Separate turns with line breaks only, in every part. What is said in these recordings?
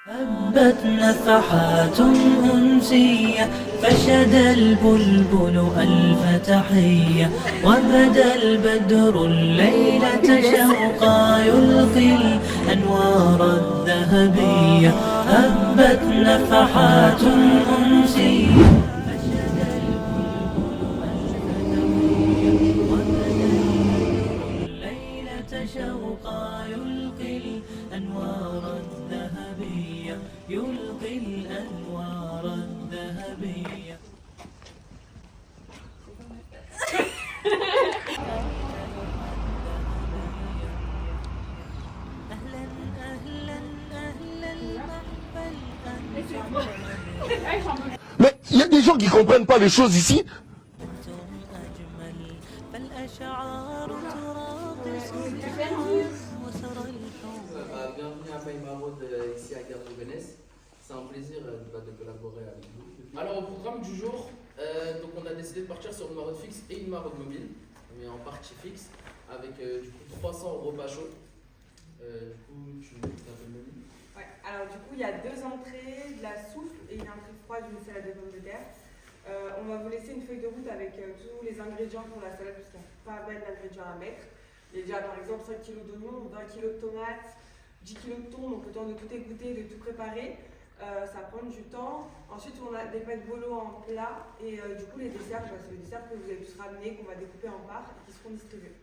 هبت نفحات أنسية فشد البلبل ألف تحية وبدا البدر الليلة شوقا يلقي الأنوار الذهبية هبت نفحات أنسية فشد البلبل ألف تحية وبدا البدر الليلة شوقا يلقي الأنوار الذهبية يلقي الأنوار الذهبية أهلا أهلا أهلا المحفل
Mais il y a des gens qui comprennent pas les choses ici.
أنتم أجمل فالأشعار تراقص وسر الحب
Bienvenue à Païmarod ici à Gare de Gonesse. C'est un plaisir de collaborer avec vous. Alors au programme du jour, donc on a décidé de partir sur une maraude fixe et une maraude mobile, mais en partie fixe, avec du coup 300 repas chauds. Du coup, tu me dis un peu le menu.
Ouais, alors du coup, il y a deux entrées, de la soupe et une entrée froide d'une salade de pommes de terre. On va vous laisser une feuille de route avec tous les ingrédients pour la salade, parce qu'il y a pas mal d'ingrédients à mettre. Il y a déjà par exemple 5 kg d'oignons, 20 kg de tomates, 10 kg de thon, donc le temps de tout égoutter, de tout préparer. Ça prend du temps. Ensuite, on a des pâtes bolo en plat et du coup, les desserts, c'est les desserts que vous avez pu ramener, qu'on va découper en parts et qui seront distribués.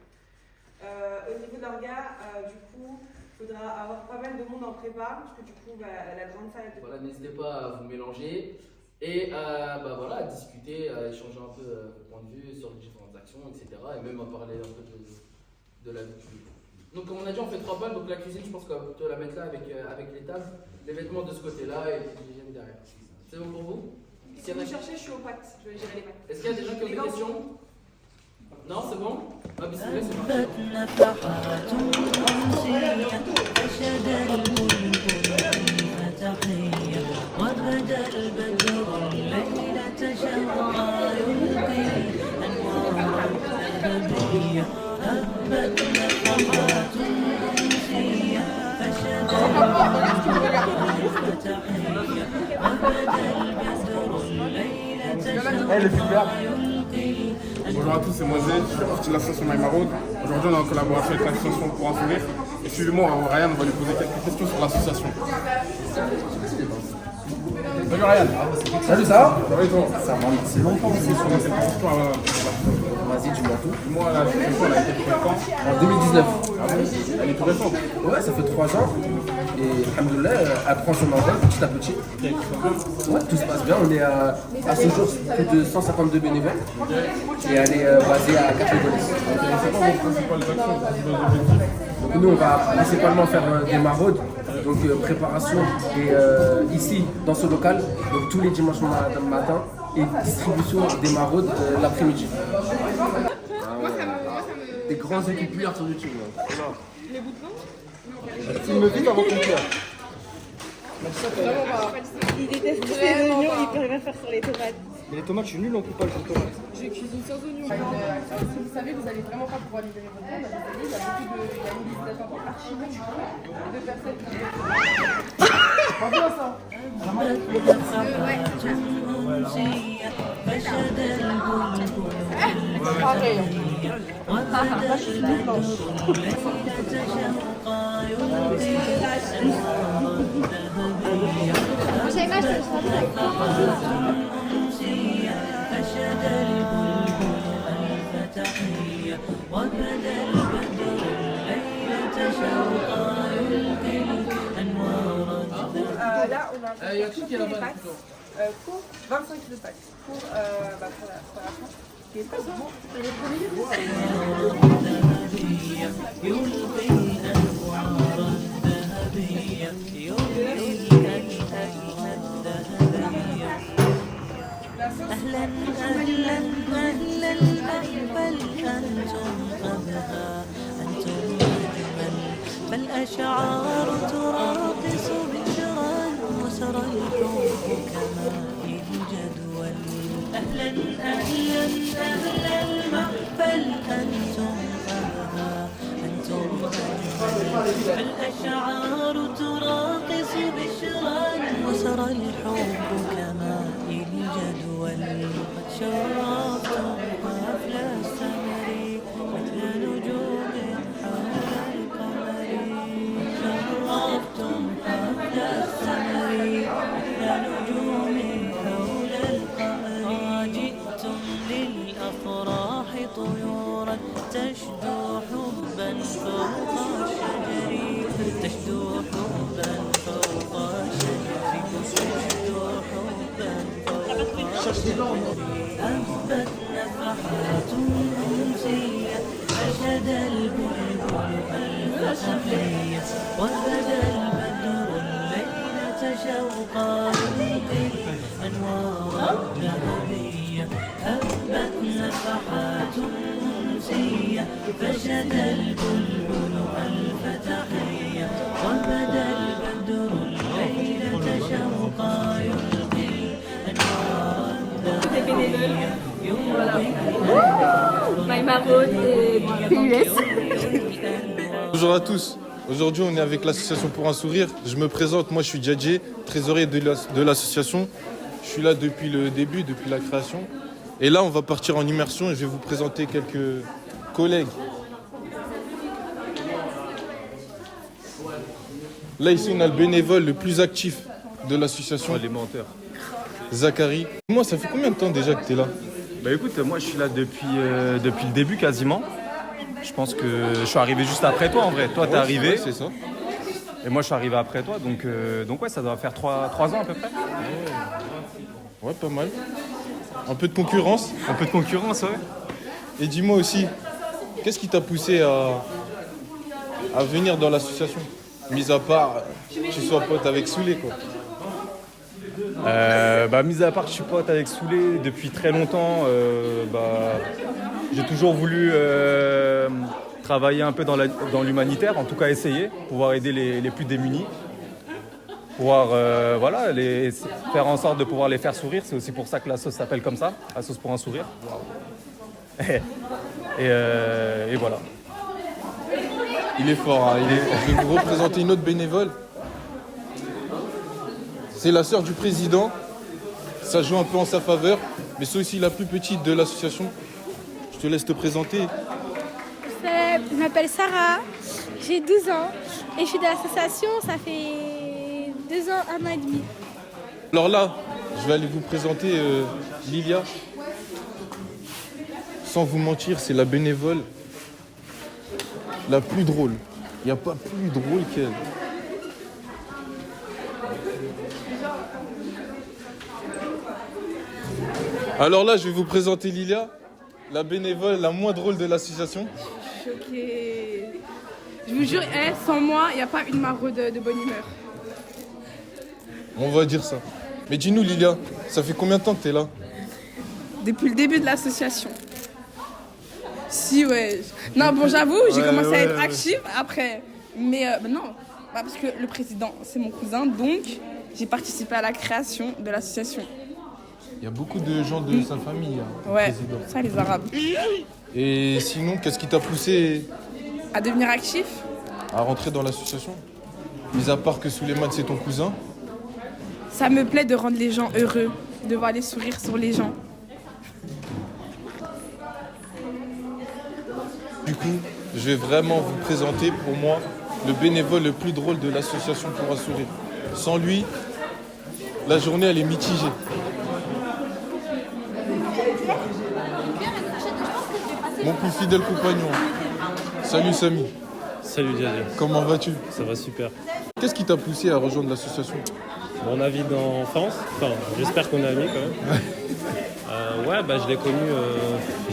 Au niveau de l'orga, du coup, il faudra avoir pas mal de monde en prépa, parce que du coup, la grande salle...
Voilà, n'hésitez pas à vous mélanger et voilà, à discuter, à échanger un peu vos points de vue sur les différentes actions, etc. Et même à parler un peu de la vie. Donc comme on a dit, on fait 3 balles, donc la cuisine, je pense qu'on va plutôt la mettre là avec les tables, les vêtements de ce côté-là et l'hygiène derrière. C'est bon pour vous?
Si vous cherchez, je suis aux pâtes, je vais gérer les pâtes.
Est-ce qu'il y a des gens qui ont des questions? Non, c'est bon? Bismillah, c'est
هبت
parti.
نفحات أنسية فشد البلبل ألف تحية وبدا البدر الليلة شوقا يلقي الأنوار الذهبية هبت نفحات أنسية فشد البلبل ألف تحية وبدا البدر الليلة شوقا يلقي
Bonjour à tous, c'est Moiselle, je fais partie de l'association My Maraude. Aujourd'hui, on est en collaboration avec l'association Pour un sourire. Et suivez-moi, Ryan, on va lui poser quelques questions sur l'association. Salut Ryan.
Salut, ça va?
Ça va et toi?
Ça va, merci longtemps. Vas-y, dis-moi tout.
Moi, l'association, elle a été créée quand?
En 2019.
Elle est tout récente.
Ouais, ça fait 3 ans. Et alhamdoulilah, elle prend son envol petit à petit. Ouais, tout se passe bien. On est à ce jour plus de 152 bénévoles. Et elle est basée à Cap-les-Gonesse.
C'est quoi vos principales actions, vos principaux objectifs?
Donc nous, on va principalement faire des maraudes. Donc préparation et ici, dans ce local, donc tous les dimanches matin. Et distribution des maraudes l'après-midi. Des grands équipements sur YouTube.
Filme vite avant qu'on perd.
Il déteste tous les oignons, il peut rien faire sur les tomates.
Mais les tomates, je suis nul en coupage de tomates.
Je cuisine sans oignons. Si vous savez, vous n'allez vraiment pas pouvoir libérer votre temps. Il y a une liste d'attente archi longue de personnes qui...
Pas bien ça.
نفحات أنسية فشد البلبل ألف تحية وبدا البدر الليلة شوقا يلقي الأنوار الذهبية نفحات أنسية فشد البلبل ألف تحية وبدا البدر الليلة شوقا يلقي الأنوار الذهبية
Là, on a
y a qui est
les
là-bas,
pâtes pour 25 kg de pâtes pour la fin. Qui est pas bon.
يلقي الأنوار الذهبية يلقي الأنوار الذهبية أهلا أهلا أهلا المحفل أنتم أبهى أنتم أجمل فالأشعار تراقص بشرا وسر الحب كماء الجدول أهلا أهلا أهلا المحفل أنتم أبهى أنتم أجمل فالأشعار تراقص بشرا تجدو حبا فوق شجرك تجدو حبا فوق شجرك هبت نفحات أنسية أشهد البلبل ألف تحية وبدا البدر الليلة شوقا يلقي أنوارا ذهبية هبت نفحات أنسية فشد البلبل ألف تحية وبدا البدر الليلة شوقا يلقي أنوارا ذهبية
Bonjour à tous. Aujourd'hui, on est avec l'association Pour un Sourire. Je me présente, moi je suis Djadjé, trésorier de l'association. Je suis là depuis le début, depuis la création. Et là, on va partir en immersion et je vais vous présenter quelques collègues. Là, ici, on a le bénévole le plus actif de l'association.
Élémentaire.
Zachary. Moi, ça fait combien de temps déjà que tu es là?
Bah écoute, moi je suis là depuis le début quasiment. Je pense que je suis arrivé juste après toi en vrai. Toi t'es arrivé.
Ouais, c'est ça.
Et moi je suis arrivé après toi. Donc ouais, ça doit faire 3 ans à peu près.
Ouais, pas mal. Un peu de concurrence.
Un peu de concurrence, ouais.
Et dis-moi aussi, qu'est-ce qui t'a poussé à venir dans l'association? Mis à part, tu sois pote avec Soulé, quoi.
Mis à part que je suis pote avec Soulé depuis très longtemps, j'ai toujours voulu travailler un peu dans l'humanitaire, en tout cas essayer, pouvoir aider les plus démunis, pouvoir faire en sorte de pouvoir les faire sourire. C'est aussi pour ça que la sauce s'appelle comme ça, la sauce pour un sourire. Et voilà.
Il est fort, hein, Je vais vous représenter une autre bénévole. C'est la sœur du président. Ça joue un peu en sa faveur, mais c'est aussi la plus petite de l'association. Je te laisse te présenter.
Je m'appelle Sarah, j'ai 12 ans et je suis dans l'association, ça fait 2 ans, 1 an et demi.
Alors là, je vais aller vous présenter Lilia. Sans vous mentir, c'est la bénévole la plus drôle. Il n'y a pas plus drôle qu'elle. Alors là, je vais vous présenter Lilia, la bénévole la moins drôle de l'association.
Choquée. Je vous jure, sans moi, il n'y a pas une maraude de bonne humeur.
On va dire ça. Mais dis-nous Lilia, ça fait combien de temps que tu es là?
Depuis le début de l'association. Si, ouais. Non, bon, j'avoue, j'ai commencé à être active après. Mais non, parce que le président, c'est mon cousin, donc j'ai participé à la création de l'association.
Il y a beaucoup de gens de sa famille.
Ouais,
président.
ça, les Arabes.
Et sinon, qu'est-ce qui t'a poussé
À devenir actif?
à rentrer dans l'association? Mis à part que Souleymane, c'est ton cousin.
Ça me plaît de rendre les gens heureux, de voir les sourires sur les gens.
Du coup, je vais vraiment vous présenter pour moi le bénévole le plus drôle de l'association Pour un Sourire. Sans lui, la journée elle est mitigée. Mon plus fidèle compagnon. Salut Samy.
Salut Djadjé.
Comment vas-tu?
Ça va super.
Qu'est-ce qui t'a poussé à rejoindre l'association?
Mon avis d'enfance, enfin j'espère qu'on est amis quand même.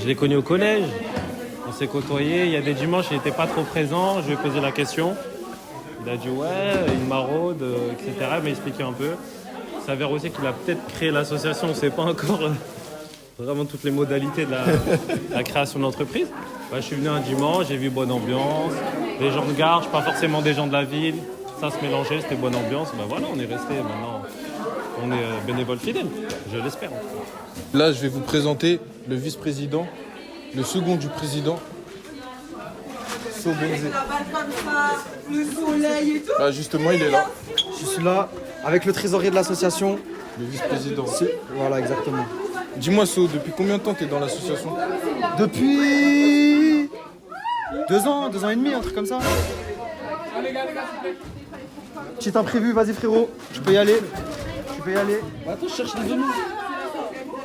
Je l'ai connu au collège. On s'est côtoyés. Il y a des dimanches, il n'était pas trop présent. Je lui ai posé la question. Il a dit ouais, une maraude, etc. Il m'a expliqué un peu. Il s'avère aussi qu'il a peut-être créé l'association. On ne sait pas encore vraiment toutes les modalités de la création d'entreprise. Je suis venu un dimanche, j'ai vu bonne ambiance. Les gens de Garches, pas forcément des gens de la ville. Ça se mélangeait, c'était bonne ambiance. Voilà, on est resté maintenant. On est bénévole fidèle, je l'espère.
Là, je vais vous présenter le vice-président, le second du président, Sobenzé.
Le soleil et tout.
Bah justement, il est là,
Je suis là avec le trésorier de l'association.
le vice-président.
Voilà, exactement.
Dis-moi, So, depuis combien de temps tu es dans l'association?
Depuis 2 ans, 2 ans et demi, un truc comme ça. Petit imprévu, vas-y frérot, tu peux y aller. Tu peux y aller.
Attends, je cherche les oignons.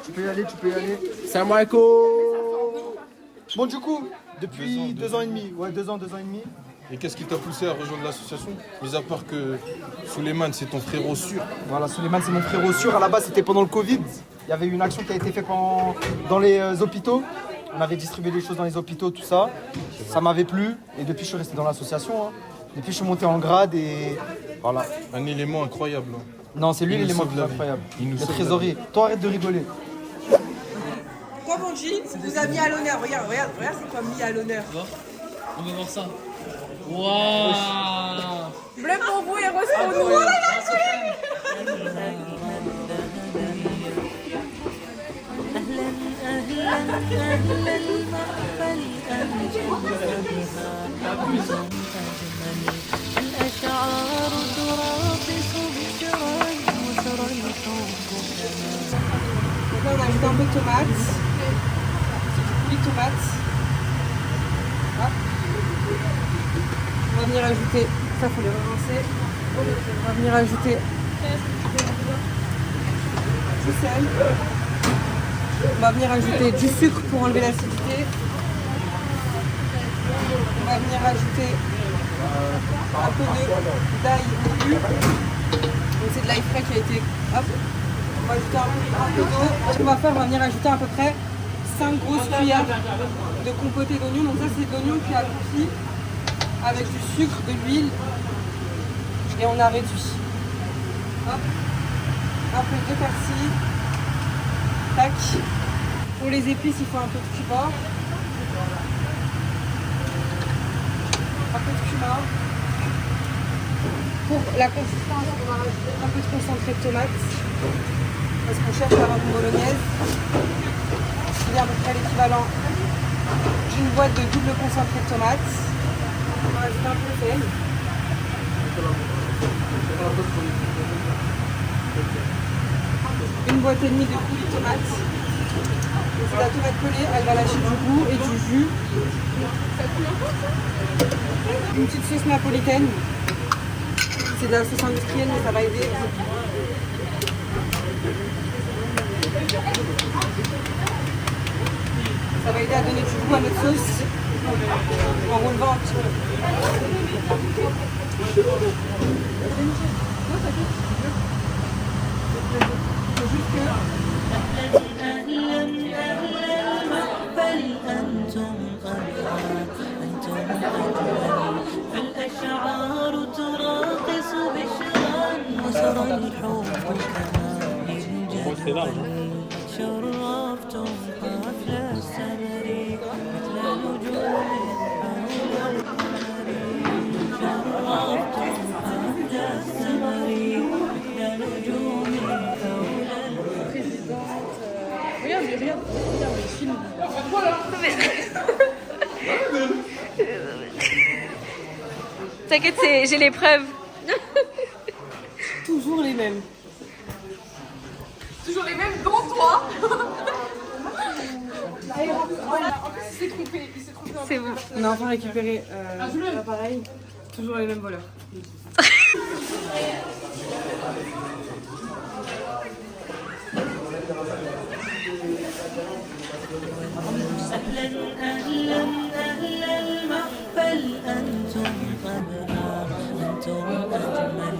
Tu peux y aller, tu peux y aller.
Salam alaikum.
Bon, du coup, depuis 2 ans et demi. Ouais, 2 ans et demi.
Et qu'est-ce qui t'a poussé à rejoindre l'association? Mis à part que Souleymane, c'est ton frérot sûr.
Voilà, Souleymane, c'est mon frérot sûr. À la base, c'était pendant le Covid. Il y avait une action qui a été faite dans les hôpitaux. On avait distribué des choses dans les hôpitaux, tout ça. Ça m'avait plu. Et depuis, je suis resté dans l'association. Hein. Depuis, je suis monté en grade et voilà.
Un élément incroyable. Hein.
Non, c'est lui
Il nous
l'élément
sauve
le plus
la vie.
incroyable.
Il nous
Le
sauve la
trésorier.
vie.
Toi, arrête de rigoler.
Comme on dit, vous avez mis à l'honneur. Regarde, c'est quoi mis à l'honneur.
On va voir ça. Waouh.
Bleu pour vous et rose pour nous.
الأشعار تراقص بشرا وترى الحب
Donc là, on a ajouté un peu de tomates. Plus de tomates. Hop. On va venir ajouter, ça faut les relancer. On va venir ajouter du sel. On va venir ajouter du sucre pour enlever l'acidité. On va venir ajouter un peu d'ail cru. Donc c'est de l'ail frais qui a été... Hop. On va ajouter un peu d'eau. Ce qu'on va faire, on va venir ajouter à peu près 5 grosses cuillères de compoté d'oignon. Donc ça, c'est de l'oignon qui a cuit avec du sucre, de l'huile. Et on a réduit. Hop. Un peu de persil. Tac. Pour les épices, il faut un peu de cumin. Un peu de cumin. Pour la consistance, on va rajouter un peu de concentré de tomate. Parce qu'on cherche à avoir une bolognaise. C'est à peu près l'équivalent d'une boîte de double concentré de tomate. On va rajouter un peu de sel. Une boîte et demie de coups de tomate. C'est la tomate pelée, elle va lâcher du goût et du jus. Une petite sauce napolitaine. C'est de la sauce industrielle, mais ça va aider. Ça va aider à donner du goût à notre sauce en relevant un petit peu. C'est juste que...
أهلا أهلا بل أنتم أبهى أنتم أجمل فالأشعار تراقص بشرا وسرى الحب كما الجدول شرفتم حفل السمر مثل نجوم حول القمر شرفتم حفل السمر مثل نجوم حول
Regarde, les films.
T'inquiète, j'ai les preuves.
Toujours les mêmes. Toujours les mêmes, dont toi. En plus, il s'est trompé.
C'est bon.
On a enfin récupéré l'appareil. Toujours les mêmes voleurs.
أهلا أهلا أهلا بل أنتم أبهى أنتم أجمل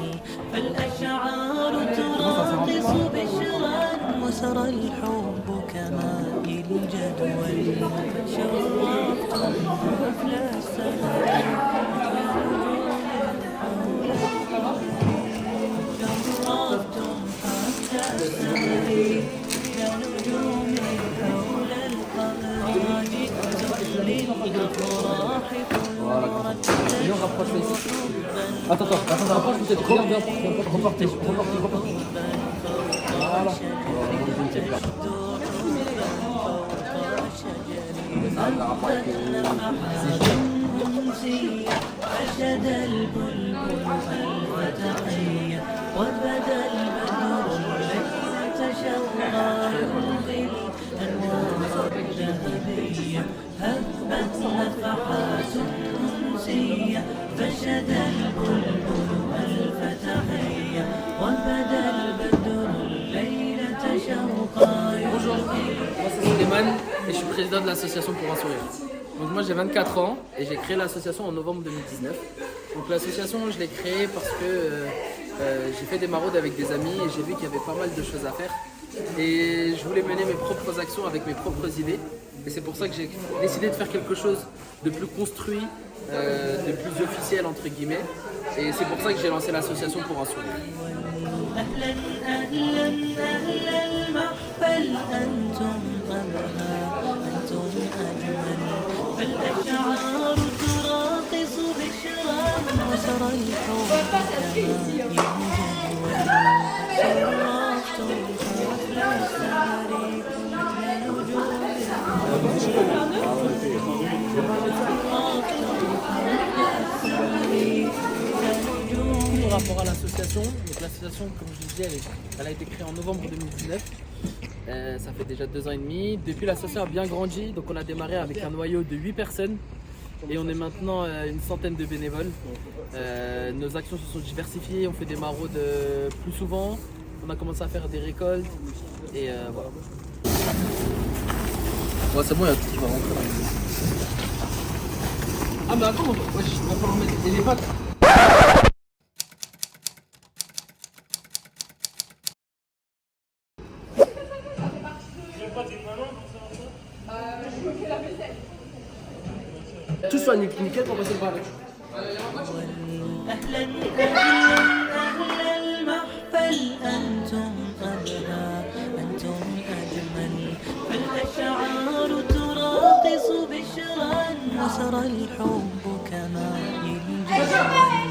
فالأشعار تراقص بشرا وسرى الحب كماء الجدول شرفتم حفل السمر شرفتم حفل السمر نجوم حول القمر جئتم للأفراح
Viens, on rapproche là ici. Attends, rapproche peut-être. Viens, reportez. Voilà.
فشد البلبل الفتحية وبدا البدر ليلة شوقا يلقي الأنوار الذهبية هبت نفحات أنسية فشد البلبل الفتحية وبدا البدر ليلة شوقا
Bonjour, moi c'est Souleymane et je suis président de l'association Pour un Sourire. Donc moi j'ai 24 ans et j'ai créé l'association en novembre 2019. Donc l'association je l'ai créée parce que j'ai fait des maraudes avec des amis et j'ai vu qu'il y avait pas mal de choses à faire. Et je voulais mener mes propres actions avec mes propres idées. Et c'est pour ça que j'ai décidé de faire quelque chose de plus construit, de plus officiel entre guillemets. Et c'est pour ça que j'ai lancé l'association Pour un sourire.
أهلا أهلا أهلا المحفل أنتم أبهى أنتم أجمل فالأشعار تراقص بشرا وسرى الحب كما يوجد شرفتم حفل السهر
Par rapport à l'association, donc l'association comme je disais elle a été créée en novembre 2019, ça fait déjà 2 ans et demi. Depuis l'association a bien grandi, donc on a démarré avec un noyau de 8 personnes et on est maintenant une centaine de bénévoles. Nos actions se sont diversifiées, on fait des maraudes plus souvent, on a commencé à faire des récoltes et voilà. Ouais c'est bon, il y a tout qui va rentrer là. Ah mais attends, wesh, il va falloir mettre les pattes.
Tout soit nickel pour passer le balai.
أهلا أهلا أهلا المحفل أنتم أبهى أنتم أجمل فالأشعار تراقص بشرا وسرى الحب كماء الجبل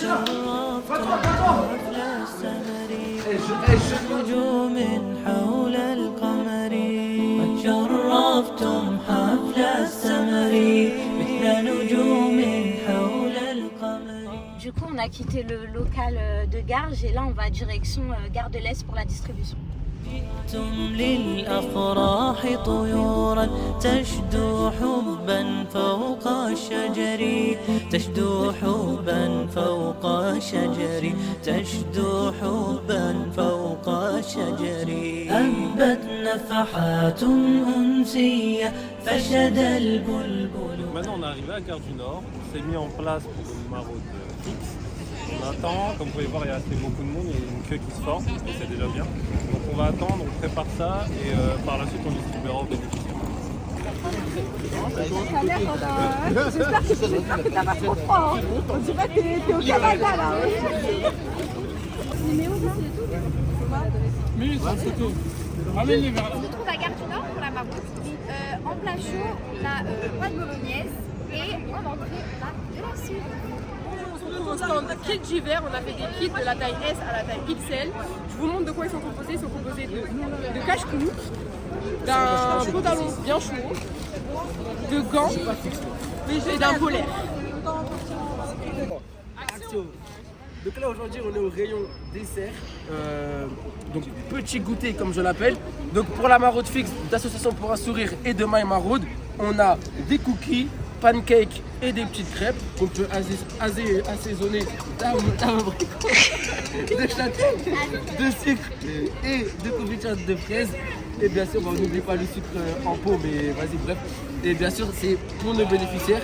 شرفتم حفل السمر نجوم حول القمر شرفتم حفل السمر مثل نجوم حول القمر.
Du coup, on a quitté le local de Garges et là, on va direction Gare de l'Est pour la distribution.
جئتم للأفراح طيورا تشدو حبا فوق الشجر تشدو حبا فوق الشجر تشدو حبا فوق الشجر أنبت نفحات أنسية فشد البلبل.
Maintenant, on est arrivé à Gare du Nord, on s'est mis en place pour une maraude fixe. On attend, comme vous pouvez voir, il y a assez beaucoup de monde, il y a une queue qui se forme, et c'est déjà bien. Donc on va attendre, on prépare ça et par la suite on distribuera aux bénéficiaires.
J'espère que t'as pas trop froid. Hein. On dirait que t'es au Canada là. Numéro 20.
C'est tout. Ramène les verres.
On se trouve à Gare du Nord pour la maroute. En plat chaud, on a pas de bolognaise et en entrée, on a de la soupe.
Au stand kit d'hiver, on a fait des kits de la taille S à la taille XL. Je vous montre de quoi ils sont composés. Ils sont composés de cache-cou, d'un pantalon bien chaud, de gants et d'un polaire.
Action. Donc là aujourd'hui on est au rayon dessert, donc petit goûter comme je l'appelle. Donc pour la maraude fixe d'association Pour un sourire et de My Maraude, on a des cookies, pancakes et des petites crêpes qu'on peut assaisonner de châtaigne, de sucre et de confiture de fraises. Et bien sûr, on n'oublie pas le sucre en pot, mais vas-y, bref. Et bien sûr, c'est pour nos bénéficiaires.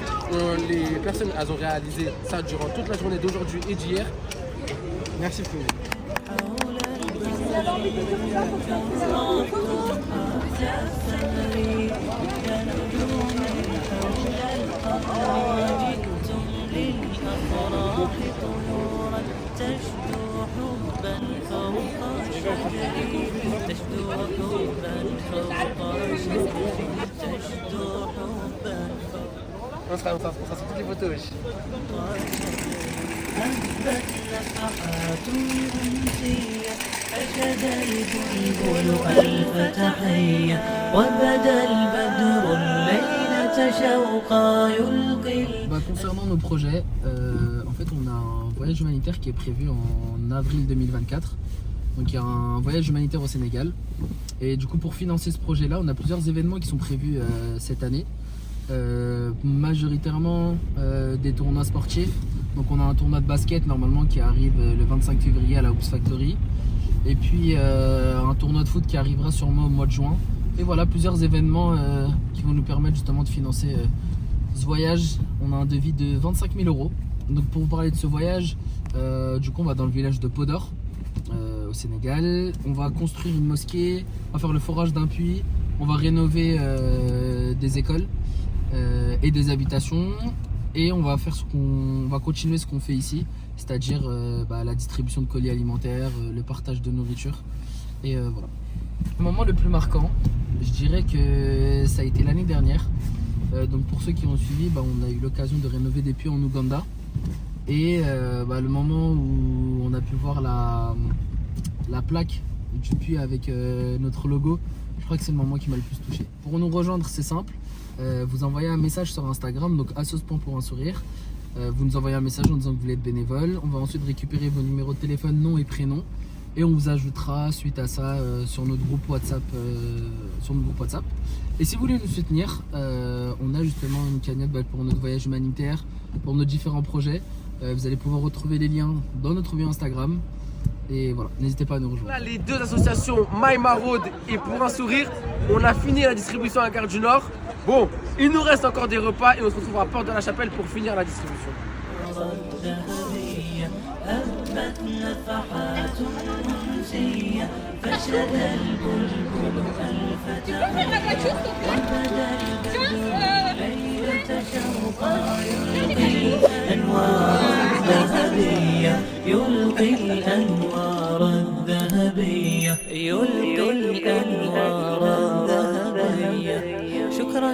Les personnes, elles ont réalisé ça durant toute la journée d'aujourd'hui et d'hier. Merci Fouine. On sera sur toutes les photos.
أنبت نفحات أنسية فشد البلبل ألف تحية وبدا البدر الليلة شوقا يلقي.
Concernant nos projets, en fait on a un voyage humanitaire qui est prévu en avril 2024. Donc il y a un voyage humanitaire au Sénégal. Et du coup pour financer ce projet là, on a plusieurs événements qui sont prévus cette année. Majoritairement des tournois sportifs. Donc on a un tournoi de basket normalement qui arrive le 25 février à la Hoops Factory. Et puis un tournoi de foot qui arrivera sûrement au mois de juin. Et voilà, plusieurs événements qui vont nous permettre justement de financer ce voyage. On a un devis de 25 000 €. Donc pour vous parler de ce voyage, du coup on va dans le village de Podor, au Sénégal. On va construire une mosquée, on va faire le forage d'un puits, on va rénover des écoles et des habitations. Et on va continuer ce qu'on fait ici, c'est-à-dire la distribution de colis alimentaires, le partage de nourriture. Et voilà. Le moment le plus marquant, je dirais que ça a été l'année dernière. Donc pour ceux qui ont suivi, on a eu l'occasion de rénover des puits en Ouganda. Et le moment où on a pu voir la plaque du puits avec notre logo, je crois que c'est le moment qui m'a le plus touché. Pour nous rejoindre, c'est simple. Vous envoyez un message sur Instagram, donc @assos.pourunsourire. Vous nous envoyez un message en disant que vous voulez être bénévole. On va ensuite récupérer vos numéros de téléphone, nom et prénom. Et on vous ajoutera suite à ça sur notre groupe WhatsApp. Et si vous voulez nous soutenir, on a justement une cagnotte pour notre voyage humanitaire, pour nos différents projets. Vous allez pouvoir retrouver les liens dans notre bio Instagram. Et voilà, n'hésitez pas à nous rejoindre.
Là, les deux associations, My Maraude et Pour un Sourire, on a fini la distribution à Gare du Nord. Bon, il nous reste encore des repas et on se retrouvera à Porte de la Chapelle pour finir la distribution.
يلقي الأنوار الذهبية شكرا